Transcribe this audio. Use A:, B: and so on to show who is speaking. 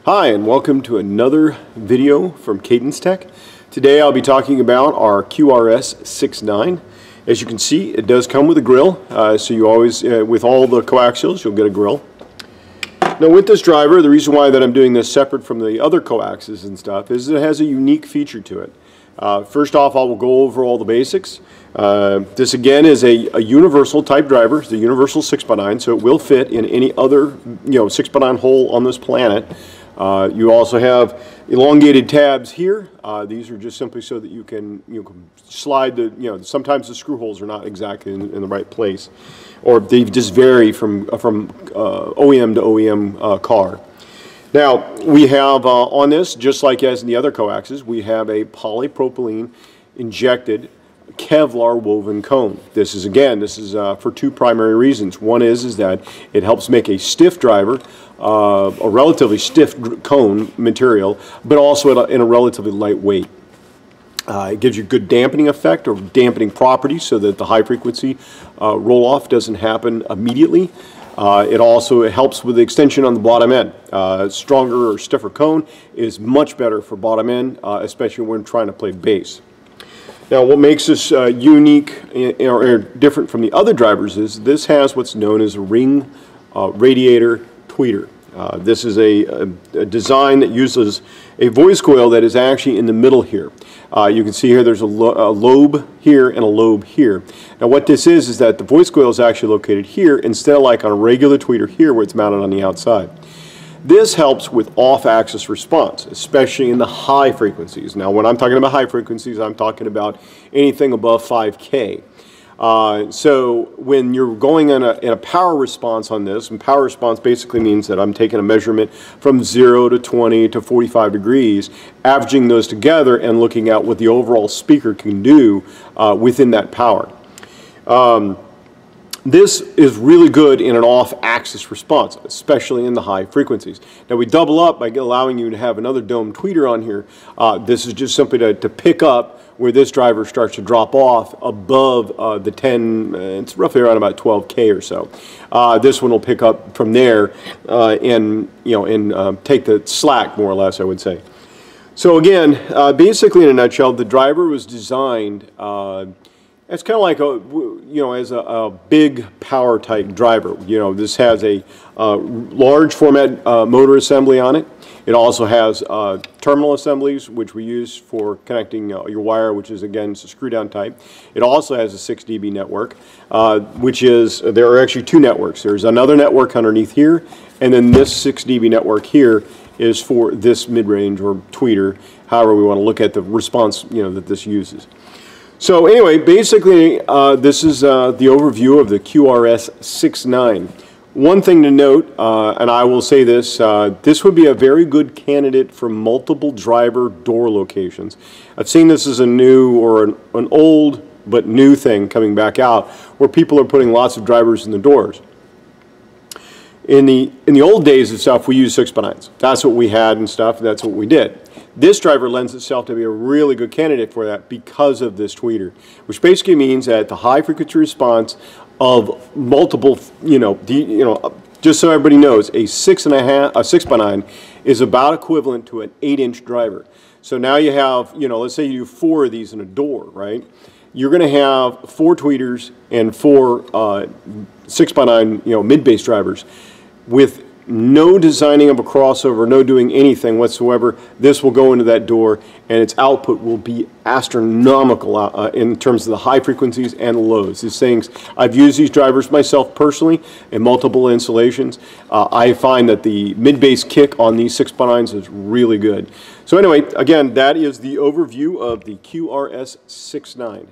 A: Hi, and welcome to another video from Cadence Tech. Today I'll be talking about our QRS69. As you can see, it does come with a grill, so you always, with all the coaxials, you'll get a grill. Now with this driver, the reason why that I'm doing this separate from the other coaxes and stuff is it has a unique feature to it. First off, I will go over all the basics. This again is a universal type driver. It's a universal 6x9, so it will fit in any other 6x9 hole on this planet. You also have elongated tabs here. These are just simply so that you can slide the, sometimes the screw holes are not exactly in the right place, or they just vary from OEM to OEM car. Now we have on this, just like as in the other coaxes, we have a polypropylene injected Kevlar woven cone. This is for two primary reasons. One is that it helps make a stiff driver, a relatively stiff cone material, but also in a relatively light weight. It gives you good dampening effect or dampening properties so that the high frequency roll off doesn't happen immediately. It also helps with the extension on the bottom end. Stronger or stiffer cone is much better for bottom end, especially when trying to play bass. Now what makes this unique or different from the other drivers is this has what's known as a ring radiator tweeter. This is a design that uses a voice coil that is actually in the middle here. You can see here there's a lobe here and a lobe here. Now what this is that the voice coil is actually located here instead of like on a regular tweeter here where it's mounted on the outside. This helps with off-axis response, especially in the high frequencies. Now when I'm talking about high frequencies, I'm talking about anything above 5K. So when you're going in a power response on this, and power response basically means that I'm taking a measurement from 0 to 20 to 45 degrees, averaging those together and looking at what the overall speaker can do within that power. This is really good in an off-axis response, especially in the high frequencies. Now we double up by allowing you to have another dome tweeter on here. This is just simply to pick up where this driver starts to drop off above the 10, it's roughly around about 12K or so. This one will pick up from there and take the slack more or less, I would say. So again, basically in a nutshell, the driver was designed it's kind of like as a big power type driver. This has a large format motor assembly on it. It also has terminal assemblies, which we use for connecting your wire, which is again it's a screw down type. It also has a 6 dB network, there are actually two networks. There's another network underneath here, and then this 6 dB network here is for this mid-range or tweeter, however we want to look at the response that this uses. So anyway, basically this is the overview of the QRS69. One thing to note, and I will say this, this would be a very good candidate for multiple driver door locations. I've seen this as a new or an old but new thing coming back out where people are putting lots of drivers in the doors. In the old days and stuff, we used 6x9s. That's what we had and stuff, and that's what we did. This driver lends itself to be a really good candidate for that because of this tweeter, which basically means that the high frequency response of multiple, just so everybody knows, a 6x9 is about equivalent to an 8-inch driver. So now you have, let's say you do 4 of these in a door, right? You're going to have 4 tweeters and 4 6x9, mid-bass drivers with no designing of a crossover, no doing anything whatsoever. This will go into that door and its output will be astronomical in terms of the high frequencies and lows. These things, I've used these drivers myself personally in multiple installations. I find that the mid-bass kick on these 6x9s is really good. So anyway, again, that is the overview of the QRS69.